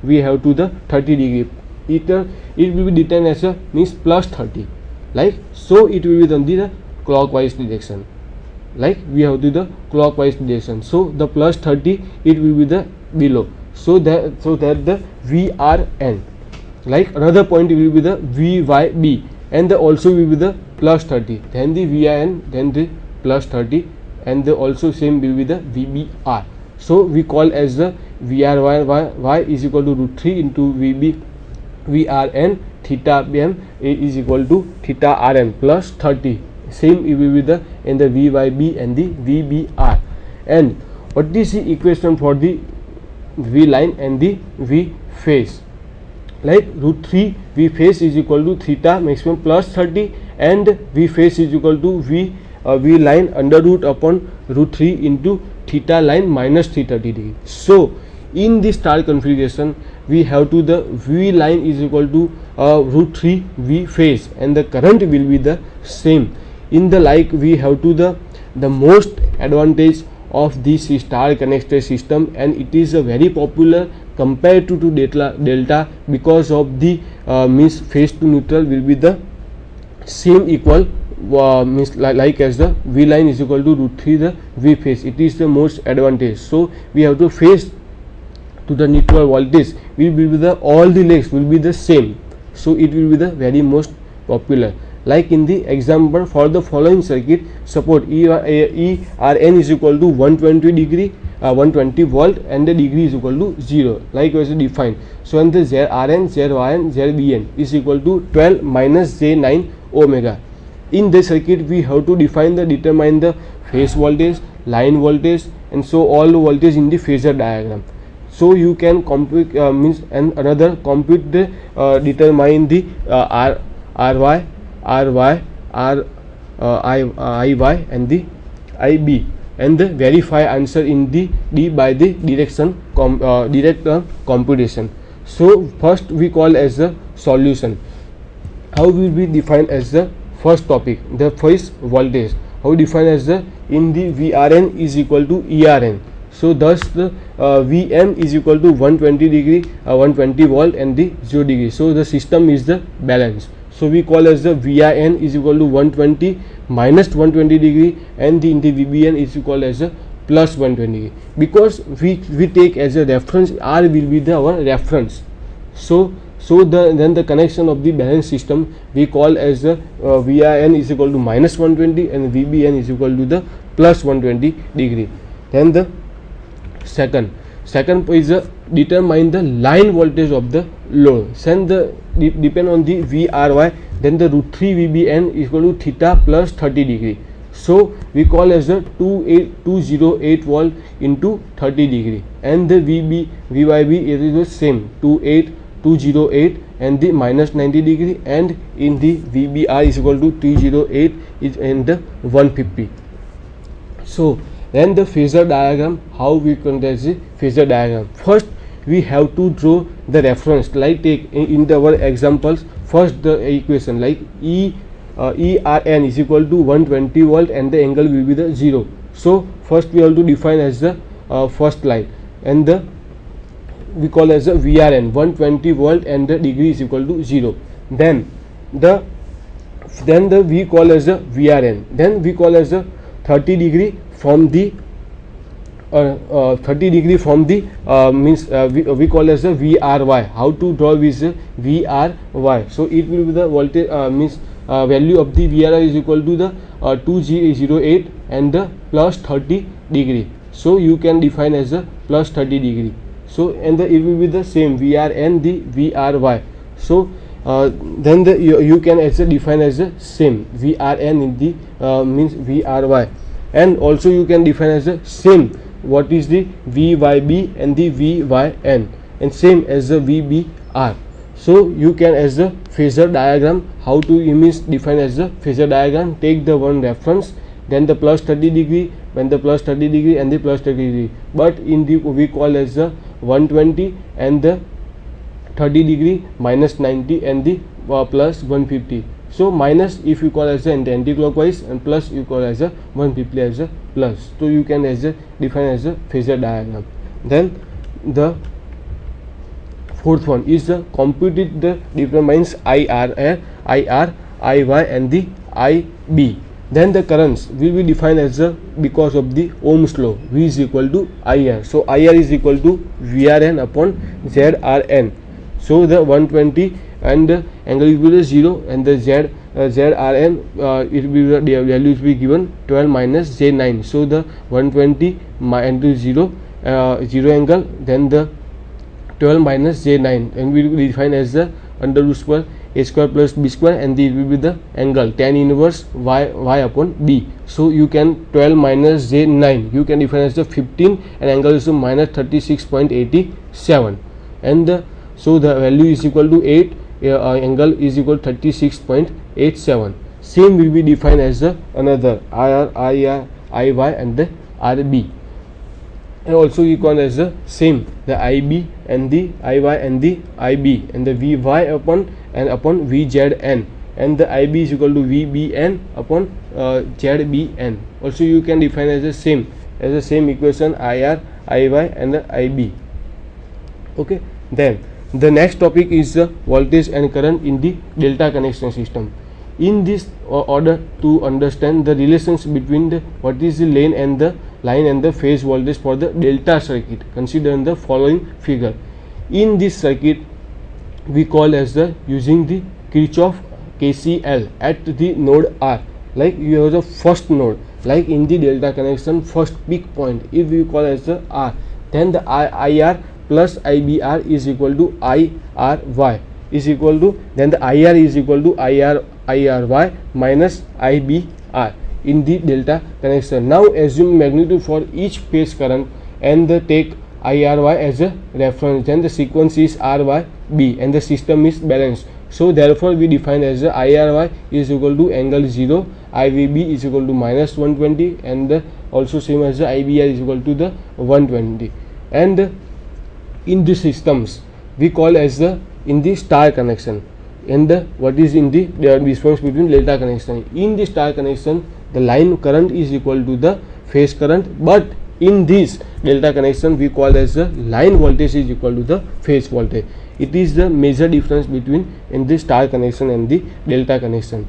we have to the 30 degree. It will be written as a means plus 30, like so it will be done the clockwise direction, like we have to the clockwise direction. So the plus 30 it will be the below, so that the VRN, like another point will be the VYB, and the also will be the plus 30, then the VIN, then the plus 30, and the also same will be the VBR. So we call as the VRY is equal to root 3 into VRN, theta M is equal to theta RN plus 30. Same it will be the in the VYB and the VBR. And what is the equation for the V line and the V phase? Like root 3 V phase is equal to theta maximum plus 30, and V phase is equal to V line under root upon root 3 into theta line minus theta degree. So in the star configuration we have to the V line is equal to root 3 V phase, and the current will be the same. In the like we have to the most advantage of this star connected system, and it is a very popular compared to delta because of the means phase to neutral will be the same equal means like as the V line is equal to root 3 the V phase. It is the most advantage. So we have to phase to the neutral voltage will be the all the legs will be the same, so it will be the very most popular. Like in the example for the following circuit, suppose ERN is equal to 120 degree 120 volt and the degree is equal to 0, like was defined. So and the ZRN, ZYN, ZBN is equal to 12 minus J9 omega. In this circuit we have to determine the phase voltage, line voltage, and so all the voltage in the phasor diagram. So you can compute means and another compute the determine the RY, IY and the IB, and the verify answer in the D by the direct computation. So first we call as the solution. How will be defined as the first topic, the phase voltage? How defined as the in the VRN is equal to ERN. So thus the VM is equal to 120 degree 120 volt and the 0 degree. So the system is the balance. So we call as the VIN is equal to 120 minus 120 degree, and the in the VBN is equal as a plus 120 degree, because we take as a reference R will be the our reference. So then the connection of the balance system we call as the VIN is equal to minus 120 and VBN is equal to the plus 120 degree. Then the second is determine the line voltage of the load. Send the depend on the VRY, then the root 3 VBN is equal to theta plus 30 degree. So we call as the 208 volt into 30 degree, and the VYB is the same 208 and the minus 90 degree, and in the VBR is equal to 308 is in the 150. So then the phasor diagram, how we conduct the phasor diagram? First we have to draw the reference, like take in our examples first the equation like ERN is equal to 120 volt and the angle will be the 0. So first we have to define as the first line, and the we call as the VRN 120 volt and the degree is equal to 0. Then the we call as the VRN, then we call as the 30 degree from the 30 degree from the means we call as the VRY. How to draw with the VRY? So it will be the voltage means value of the VRY is equal to the 208 and the plus 30 degree. So you can define as the plus 30 degree. So and it will be the same VRN the VRY. So then you can also define as the same VRN in the means VRY, and also you can define as the same what is the VYB and the VYN, and same as the VBR. So you can as the phasor diagram, how to means define as the phasor diagram, take the one reference, then the plus 30 degree, when the plus 30 degree and the plus 30 degree, but in the we call as the 120 and the 30 degree minus 90 and the plus 150. So minus if you call as the anti-clockwise, and plus you call as a 150 as a plus. So you can as a define as a phasor diagram. Then the fourth one is the computed the determines IR, IY and the IB. Then the currents will be defined as the, because of the Ohm's law, V is equal to IR. So IR is equal to VRN upon ZRN. So the 120 and the angle will be 0 and the ZRN it will be the value will be given 12 minus J9. So the 120 into 0 angle, then the 12 minus J9, and we will define as the under root square A square plus B square, and this will be the angle tan inverse Y upon B. So you can 12 minus J9 you can define as the 15 and angle is minus 36.87, and so the value is equal to 8, angle is equal to 36.87. Same will be defined as the another IR, IY and the RB, and also you call as the same the IB and the IY and the IB, and the VY upon VZN, and the IB is equal to VBN upon ZBN. Also you can define as the same equation IR, IY and the IB. Okay, then the next topic is the voltage and current in the delta connection system. In this order to understand the relations between the what is the line and the phase voltage for the delta circuit, consider the following figure. In this circuit we call as the using the Kirchhoff KCL at the node R. Like you have the first node, like in the delta connection first peak point, if we call as the R, then the IR plus IBR is equal to IRY is equal to, then the IR is equal to IRY minus IBR in the delta connection. Now assume magnitude for each phase current and take IRY as a reference, then the sequence is RYB and the system is balanced. So therefore we define as the IRY is equal to angle 0, IVB is equal to minus 120, and also same as the IBR is equal to the 120. And in the systems we call as the in the star connection, and the what is in the difference between delta connection. In the star connection the line current is equal to the phase current, but in this delta connection we call as the line voltage is equal to the phase voltage. It is the major difference between in the star connection and the delta connection.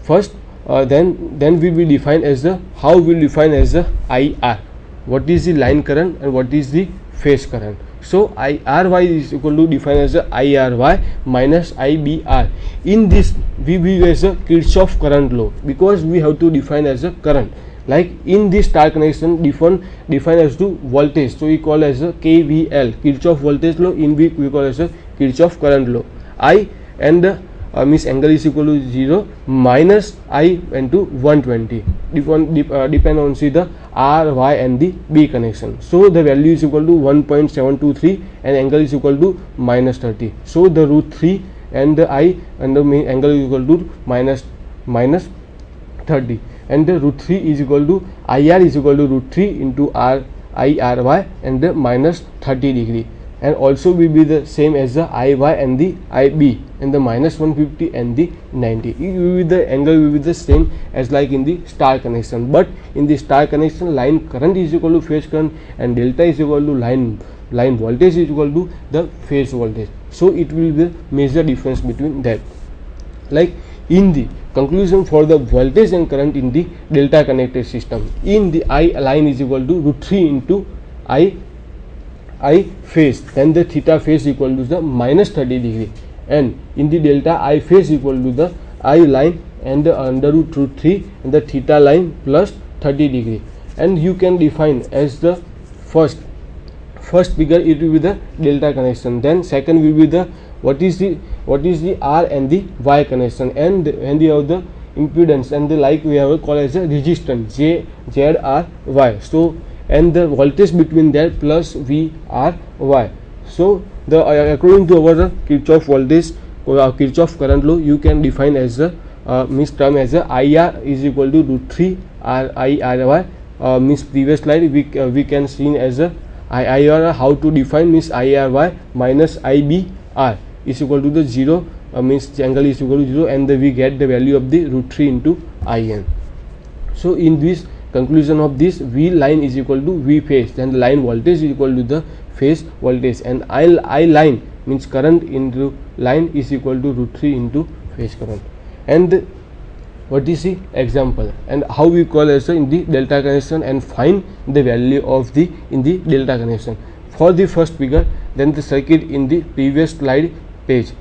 First then we will define as the how we will define as the IR, what is the line current and what is the phase current. So IRY is equal to define as the IRY minus IBR. In this we will use a Kirchhoff current law, because we have to define as a current. Like in this star connection define as to voltage, so we call as a KVL, Kirchhoff voltage law, in which we call as a Kirchhoff current law. I and means angle is equal to 0 minus I into 120 depend on see the R, Y and the B connection. So the value is equal to 1.723 and angle is equal to minus 30. So the root 3 and the I and the main angle is equal to minus 30, and the root 3 is equal to IR is equal to root 3 into IRY and the minus 30 degree, and also will be the same as the IY and the IB and the minus 150 and the 90. It will be the angle will be the same as like in the star connection, but in the star connection line current is equal to phase current and delta is equal to line voltage is equal to the phase voltage. So it will be the major difference between that. Like in the conclusion for the voltage and current in the delta connected system, in the I line is equal to root 3 into I phase, then the theta phase equal to the minus 30 degree, and in the delta I phase equal to the I line and the under root 3 and the theta line plus 30 degree. And you can define as the first figure it will be the delta connection, then second will be the what is the R and the Y connection, and you have the impedance and the like we have called as a resistance ZRY. So and the voltage between that plus VRY. So the according to our Kirchhoff voltage or Kirchhoff current law, you can define as the means term as a IR is equal to root 3 IRY. Means previous slide we can see as a IR how to define, means IRY minus IBR is equal to the 0, means the angle is equal to 0, and we get the value of the root 3 into IN. So in this conclusion of this, V line is equal to V phase, then the line voltage is equal to the phase voltage, and I line means current into line is equal to √3 into phase current. And what is the example and how we call as in the delta connection and find the value of the in the delta connection. For the first figure, then the circuit in the previous slide page.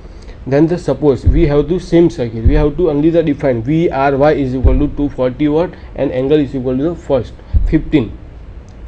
Then the suppose we have the same circuit, we have to only the define VRY is equal to 240 watt and angle is equal to the first 15.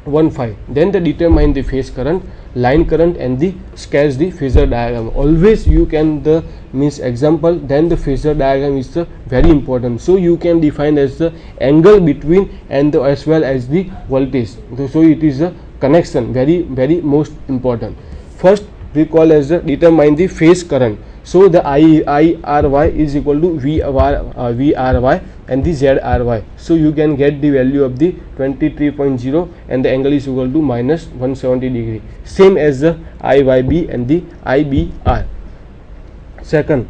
Then the determine the phase current, line current, and the sketch the phasor diagram. Always you can the means example, then the phasor diagram is the very important. So you can define as the angle between and the, as well as the voltage. So it is a connection, very most important. First we call as the determine the phase current. So the IRY is equal to VRY and the ZRY. So you can get the value of the 23.0 and the angle is equal to minus 170 degree. Same as the IYB and the IBR. Second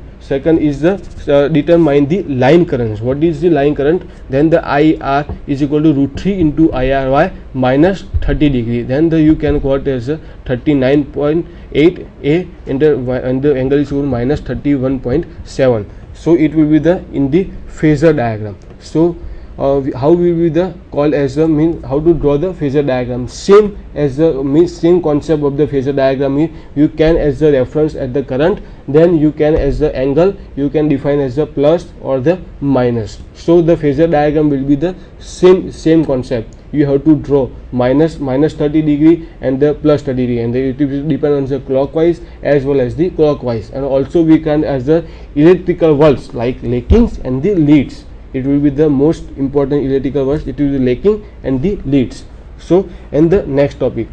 is the determine the line currents. What is the line current? Then the IR is equal to √3 into IRY minus 30 degree. Then you can quote as 39.8 A and the angle is equal to minus 31.7. So it will be the in the phasor diagram. So how will be the call as the mean how to draw the phasor diagram? Same as the means same concept of the phasor diagram. You can as the reference at the current, then you can as the angle you can define as the plus or the minus. So the phasor diagram will be the same concept. You have to draw minus 30 degree and the plus 30 degree, and it will depend on the clockwise as well as the clockwise. And also we can as the electrical words like lakings and the leads. It will be the most important electrical words. It will be laking and the leads. So and the next topic,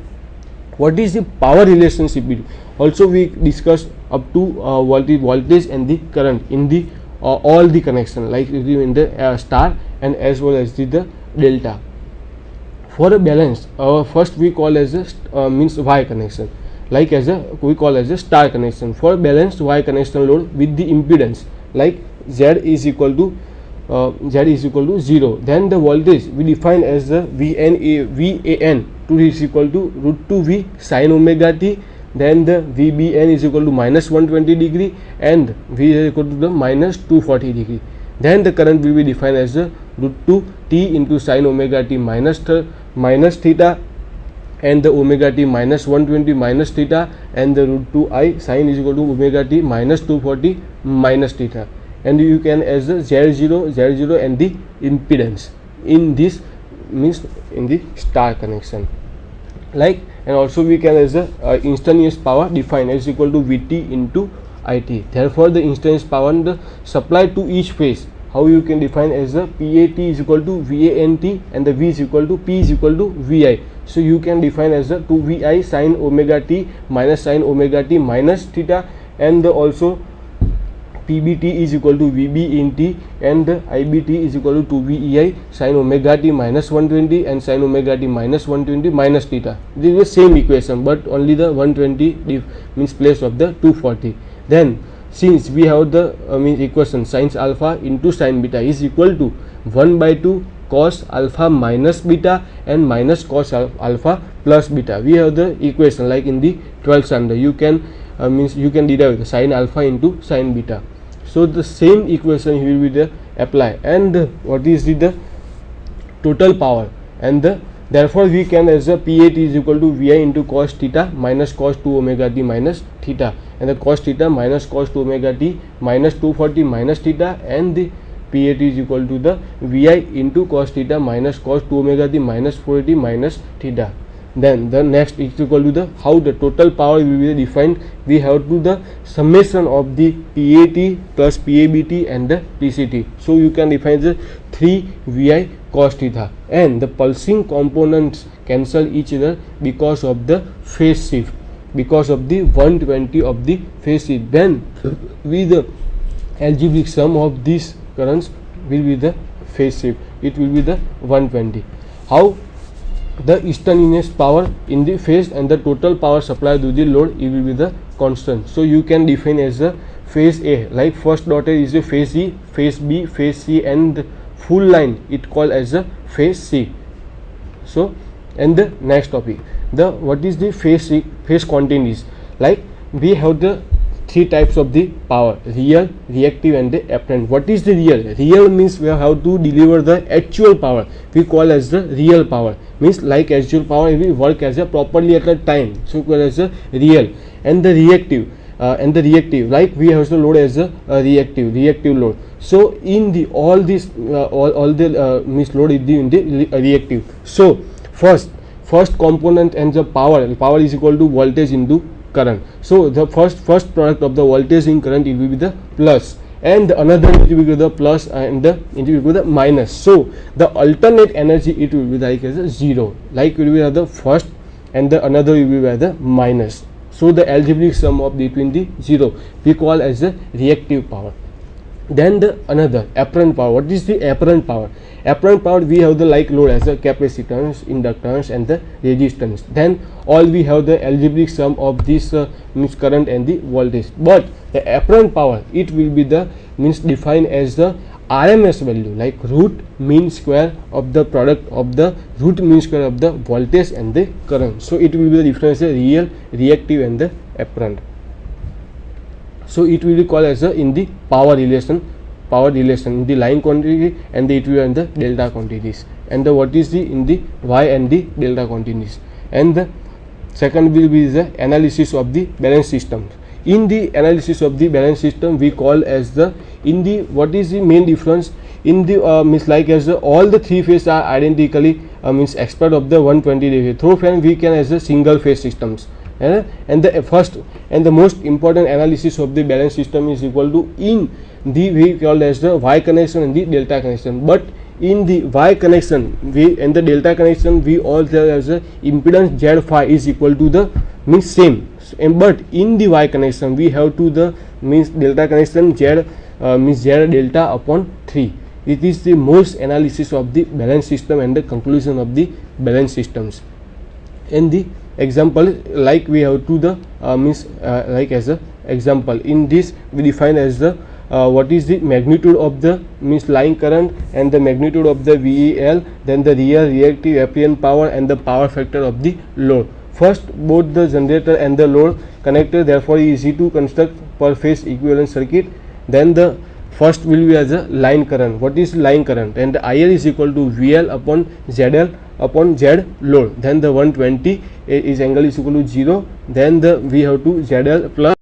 what is the power relationship? Also we discussed up to voltage and the current in the all the connection like in the star and as well as the delta. For a balance, first we call as a means Y connection, like as a we call as a star connection. For balanced Y connection load with the impedance like Z is equal to 0. Then the voltage we define as the VAN 2 is equal to √2V sin omega t. Then the VBN is equal to minus 120 degree and V is equal to the minus 240 degree. Then the current will be defined as the √2T into sin omega t minus theta and the omega t minus 120 minus theta and the √2I sin is equal to omega t minus 240 minus theta. And you can as the Z0 and the impedance in this means in the star connection. Like and also we can as the instantaneous power defined as equal to Vt into It. Therefore the instantaneous power and the supply to each phase, how you can define as the PAT is equal to VANT and the V is equal to P is equal to VI. So you can define as the 2VI sin omega t minus sin omega t minus theta, and the also PBT is equal to VB in T and the IBT is equal to 2VEI sin omega t minus 120 and sin omega t minus 120 minus theta. This is the same equation but only the 120 means place of the 240. Then since we have the means equation sin alpha into sin beta is equal to 1/2 cos alpha minus beta and minus cos alpha plus beta. We have the equation like in the 12th standard. You can means you can derive the sin alpha into sin beta. So the same equation will be the apply, and what is the total power, and therefore we can as a PAT is equal to VI into cos theta minus cos 2 omega t minus theta, and the cos theta minus cos 2 omega t minus 240 minus theta, and the PAT is equal to the VI into cos theta minus cos 2 omega t minus 480 minus theta. Then the next is equal to the how the total power will be defined. We have to the summation of the PAT plus PABT and the PCT. So you can define the 3 VI cos theta, and the pulsing components cancel each other because of the phase shift, because of the 120 of the phase shift. Then with the algebraic sum of these currents will be the phase shift. It will be the 120. How the instantaneous power in the phase and the total power supplied to the load, it will be the constant. So you can define as a phase A, like first dotted is a phase E, phase B, phase C, and the full line it called as a phase C. So and the next topic, the what is the phase quantities. Like we have the three types of the power: real, reactive, and the apparent. What is the real? Real means we have to deliver the actual power, we call as the real power. Means like actual power we work as a properly at a time, so we call as the real. And the reactive, like we have to load as a reactive load. So in the all this all the means load is in the reactive. So first component and the power is equal to voltage into current. So the first product of the voltage in current, it will be the plus, and the another it will be the plus, and the it will be the minus. So the alternate energy, it will be like as a 0, like will be the first, and the another will be the minus. So the algebraic sum of between the 0 we call as the reactive power. Then the another apparent power. What is the apparent power? Apparent power, we have the like load as a capacitance, inductance, and the resistance. Then all we have the algebraic sum of this means current and the voltage. But the apparent power, it will be the means defined as the RMS value, like root mean square of the product of the root mean square of the voltage and the current. So it will be the difference as real, reactive, and the apparent. So it will be called as a in the power relation in the line quantity, and it will be in the delta quantities, and the what is the in the y and the delta quantities. And the second will be the analysis of the balance system. In the analysis of the balance system, we call as the in the what is the main difference in the means like as all the three phases are identically means expert of the 120 degree. Through fan we can as a single phase systems. And the first and the most important analysis of the balance system is equal to in the we called as the Y connection and the delta connection. But in the Y connection we and the delta connection we all tell as a impedance Z phi is equal to the means same. But in the Y connection we have to the means delta connection Z means Z delta upon 3. It is the most analysis of the balance system and the conclusion of the balance systems. In the example, like we have to the means like as a example, in this we define as the what is the magnitude of the means line current and the magnitude of the VEL, then the real, reactive, apparent power, and the power factor of the load. First, both the generator and the load connected, therefore easy to construct per phase equivalent circuit. Then the first will be as a line current. What is line current? And the IL is equal to VL upon ZL upon Z load. Then the 120 is angle is equal to 0. Then the we have to ZL plus